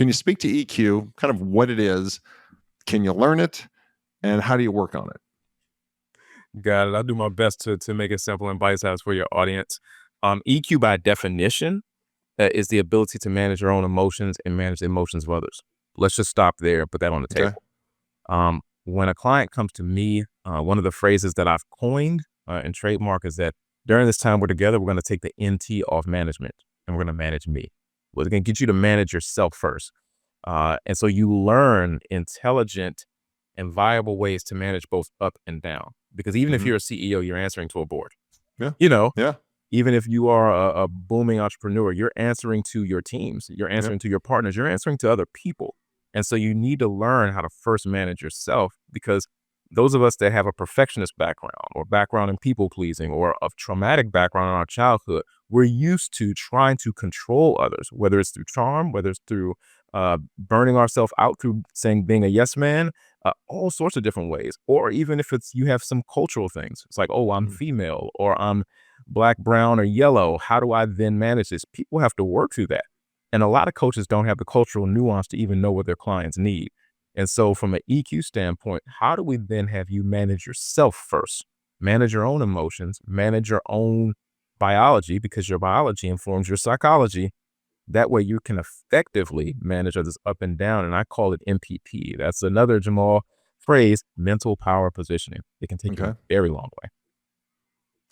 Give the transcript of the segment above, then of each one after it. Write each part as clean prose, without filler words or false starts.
Can you speak to EQ, kind of what it is? Can you learn it? And how do you work on it? Got it. I'll do my best to make it simple and bite-sized for your audience. EQ by definition is the ability to manage your own emotions and manage the emotions of others. Let's just stop there and put that on the Okay. table. When a client comes to me, one of the phrases that I've coined and trademark is that during this time we're together, we're going to take the NT off management and we're going to manage me. We're going to get you to manage yourself first. And so you learn intelligent and viable ways to manage both up and down. Because even if Mm-hmm. you're a CEO, you're answering to a board. Yeah. You know, Yeah. even if you are a booming entrepreneur, you're answering to your teams, you're answering to your partners, you're answering to other people. And so you need to learn how to first manage yourself, because those of us that have a perfectionist background or background in people pleasing or a traumatic background in our childhood, we're used to trying to control others, whether it's through charm, whether it's through burning ourselves out through saying being a yes man, all sorts of different ways. Or even if it's you have some cultural things, it's like, oh, I'm Mm-hmm. female or I'm black, brown, or yellow. How do I then manage this? People have to work through that. And a lot of coaches don't have the cultural nuance to even know what their clients need. And so from an EQ standpoint, how do we then have you manage yourself first? Manage your own emotions, manage your own biology, because your biology informs your psychology. That way you can effectively manage others up and down. And I call it MPP. That's another Jahmaal phrase, mental power positioning. It can take you Okay. a very long way.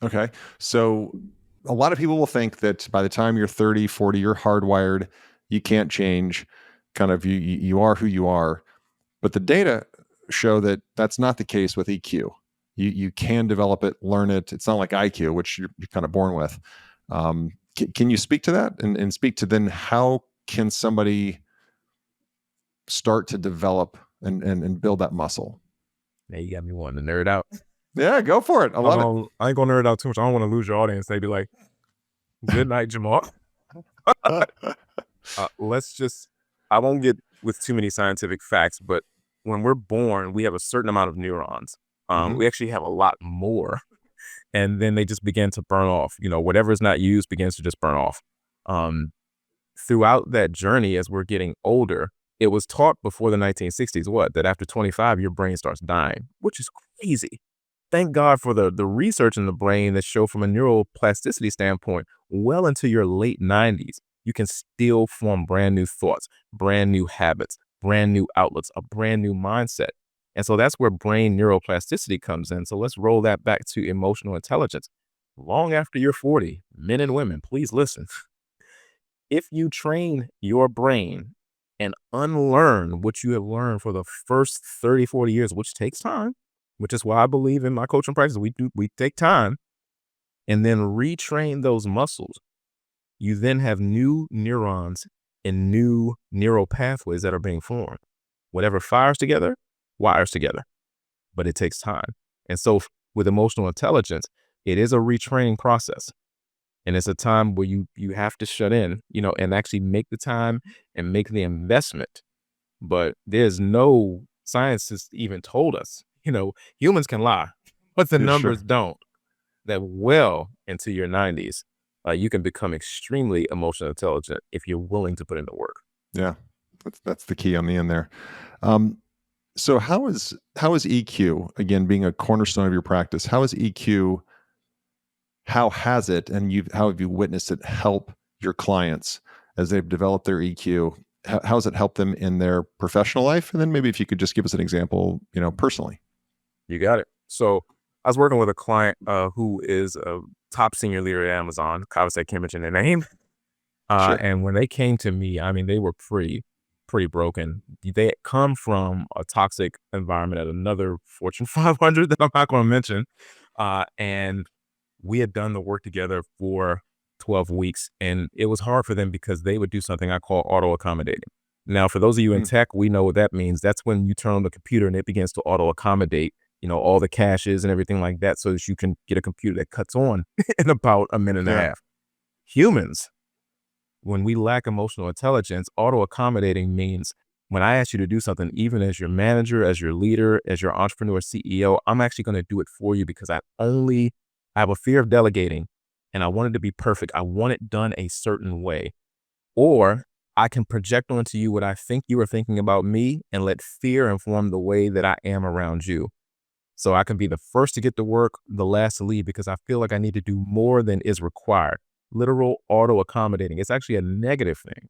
Okay. So a lot of people will think that by the time you're 30, 40, you're hardwired, you can't change, kind of you are who you are. But the data show that that's not the case with EQ. You can develop it, learn it. It's not like IQ, which you're kind of born with. Can you speak to that and speak to then how can somebody start to develop and build that muscle? Now you got me wanting to nerd out. Yeah, go for it. I love it. I ain't gonna nerd out too much. I don't want to lose your audience. They'd be like, "Good night, Jahmaal." Let's just. I won't get with too many scientific facts, but when we're born, we have a certain amount of neurons. Mhm. We actually have a lot more, and then they just begin to burn off. Whatever is not used begins to just burn off. Um, Throughout that journey, as we're getting older, it was taught before the 1960s that after 25 your brain starts dying, which is crazy. Thank God for the research in the brain that show from a neuroplasticity standpoint, well into your late 90s, you can still form brand new thoughts, brand new habits, brand new outlooks, a brand new mindset. And so that's where brain neuroplasticity comes in. So let's roll that back to emotional intelligence. Long after you're 40, men and women, please listen. If you train your brain and unlearn what you have learned for the first 30, 40 years, which takes time, which is why I believe in my coaching practice, we take time, and then retrain those muscles, you then have new neurons and new neural pathways that are being formed. Whatever fires together, wires together, but it takes time. And so with emotional intelligence, it is a retraining process. And it's a time where you have to shut in, and actually make the time and make the investment. But there's no science has even told us, humans can lie, but the Yeah, numbers sure. don't. That well into your 90s, you can become extremely emotionally intelligent if you're willing to put in the work. Yeah. That's the key on the end there. Um, so how is EQ, again, being a cornerstone of your practice? How is EQ, how has it, and how have you witnessed it help your clients as they've developed their EQ? How has it helped them in their professional life? And then maybe if you could just give us an example, personally. You got it. So I was working with a client who is a top senior leader at Amazon. Obviously, I can't mention their name. Sure. And when they came to me, I mean, they were pretty broken. They come from a toxic environment at another Fortune 500 that I'm not going to mention. And we had done the work together for 12 weeks, and it was hard for them because they would do something I call auto accommodating. Now, for those of you in Mm, tech, we know what that means. That's when you turn on the computer and it begins to auto accommodate, all the caches and everything like that, so that you can get a computer that cuts on in about a minute and a yeah. half. Humans, when we lack emotional intelligence, auto accommodating means when I ask you to do something, even as your manager, as your leader, as your entrepreneur, CEO, I'm actually going to do it for you because I have a fear of delegating and I want it to be perfect. I want it done a certain way. Or I can project onto you what I think you are thinking about me and let fear inform the way that I am around you. So I can be the first to get to work, the last to leave because I feel like I need to do more than is required. Literal auto accommodating. It's actually a negative thing,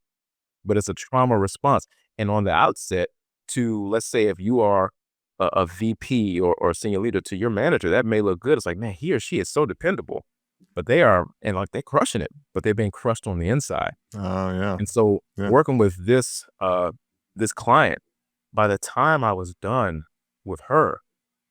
but it's a trauma response. And on the outset, to let's say if you are a VP or a senior leader to your manager, that may look good. It's like, man, he or she is so dependable, but they are, and like they're crushing it, but they're being crushed on the inside. Oh, yeah. And so Yeah. working with this client, by the time I was done with her,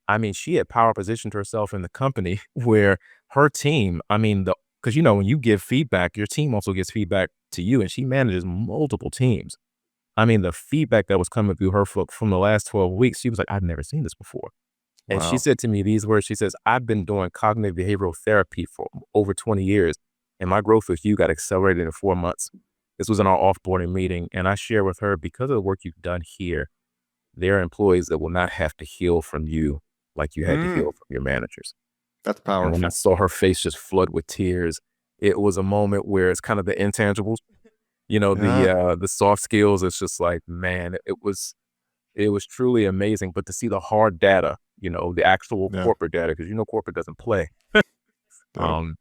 I mean, she had power positioned herself in the company where her team, I mean, because when you give feedback, your team also gives feedback to you, and she manages multiple teams. I mean, the feedback that was coming through her from the last 12 weeks, she was like, I've never seen this before. And she Wow. said to me these words, she says, I've been doing cognitive behavioral therapy for over 20 years, and my growth with you got accelerated in 4 months. This was in our offboarding meeting, and I share with her, because of the work you've done here, there are employees that will not have to heal from you like you had to Mm, heal from your managers. that's And when I powerful. saw her face just flood with tears, it was a moment where it's kind of the intangibles, Yeah. the soft skills. It's just like, man, it was truly amazing. But to see the hard data, the actual Yeah. corporate data, because corporate doesn't play. Yep. Um,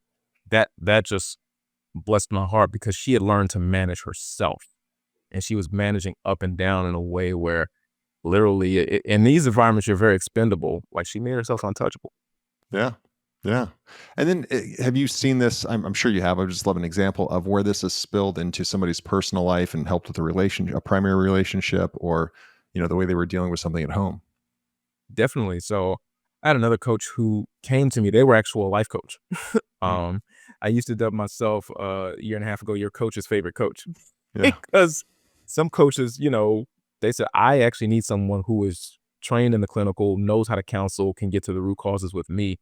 that just blessed my heart because she had learned to manage herself, and she was managing up and down in a way where literally in these environments you're very expendable. Like she made herself untouchable. Yeah. Yeah. And then have you seen this? I'm sure you have. I would just love an example of where this has spilled into somebody's personal life and helped with a primary relationship, or, the way they were dealing with something at home. Definitely. So I had another coach who came to me. They were actual life coach. Mm, um, I used to dub myself a year and a half ago, your coach's favorite coach, yeah. because some coaches, they said, I actually need someone who is trained in the clinical, knows how to counsel, can get to the root causes with me.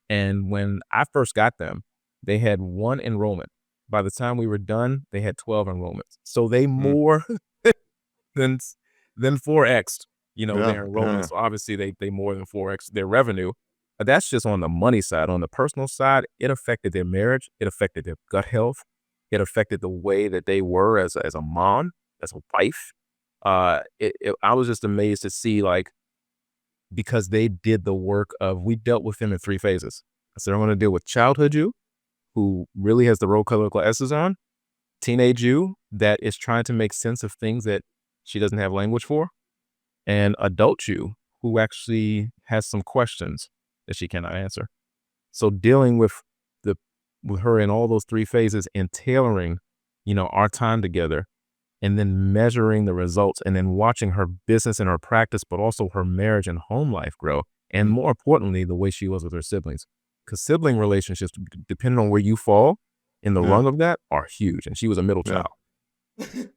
And when I first got them, they had one enrollment. By the time we were done, they had 12 enrollments. So they Mm, more than than 4x, yeah. their Yeah. enrollment. So obviously they more than 4x their revenue. That's just on the money side. On the personal side, it affected their marriage. It affected their gut health. It affected the way that they were as a mom, as a wife. I was just amazed to see, like, because they did the work of, we dealt with them in three phases. So I'm going to deal with childhood you, who really has the rose colored glasses on, teenage you that is trying to make sense of things that she doesn't have language for, and adult you who actually has some questions that she cannot answer. So dealing the with her in all those three phases and tailoring, our time together, and then measuring the results, and then watching her business and her practice, but also her marriage and home life grow. And Mm, more importantly, the way she was with her siblings. Because sibling relationships, depending on where you fall in the yeah. rung of that, are huge. And she was a middle Yeah. child.